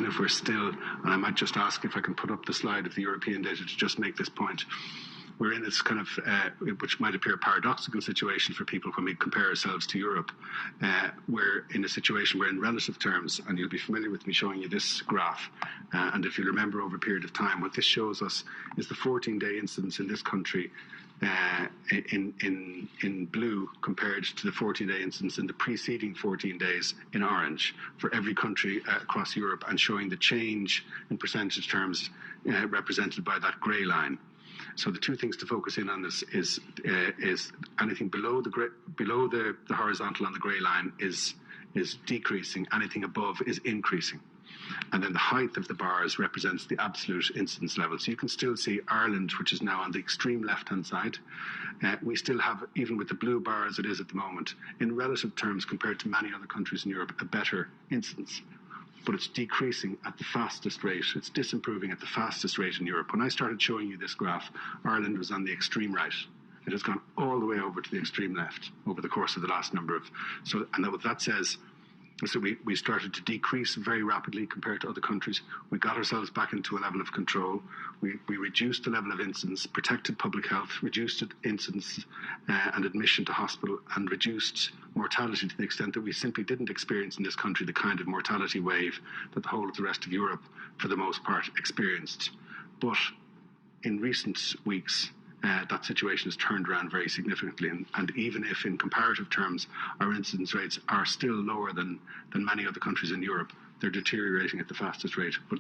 if we're still, and I might just ask if I can put up the slide of the European data to just make this point, we're in this kind of, which might appear a paradoxical situation for people when we compare ourselves to Europe. We're in a situation where in relative terms, and you'll be familiar with me showing you this graph, and if you remember over a period of time, what this shows us is the 14-day incidence in this country in blue compared to the 14-day incidence in the preceding 14 days in orange for every country across Europe, and showing the change in percentage terms represented by that grey line. So the two things to focus in on is anything below the horizontal on the grey line is decreasing. Anything above is increasing. And then the height of the bars represents the absolute incidence level. So you can still see Ireland, which is now on the extreme left-hand side. We still have, even with the blue bar as it is at the moment, in relative terms compared to many other countries in Europe, a better incidence. But it's decreasing at the fastest rate. It's disimproving at the fastest rate in Europe. When I started showing you this graph, Ireland was on the extreme right. It has gone all the way over to the extreme left over the course of the last number of... And what that says is that we started to decrease very rapidly compared to other countries. We got ourselves back into a level of control. We reduced the level of incidence, protected public health, reduced incidence and admission to hospital, and reduced mortality to the extent that we simply didn't experience in this country the kind of mortality wave that the whole of the rest of Europe, for the most part, experienced. But in recent weeks, that situation has turned around very significantly, and even if in comparative terms our incidence rates are still lower than many other countries in Europe, they're deteriorating at the fastest rate. But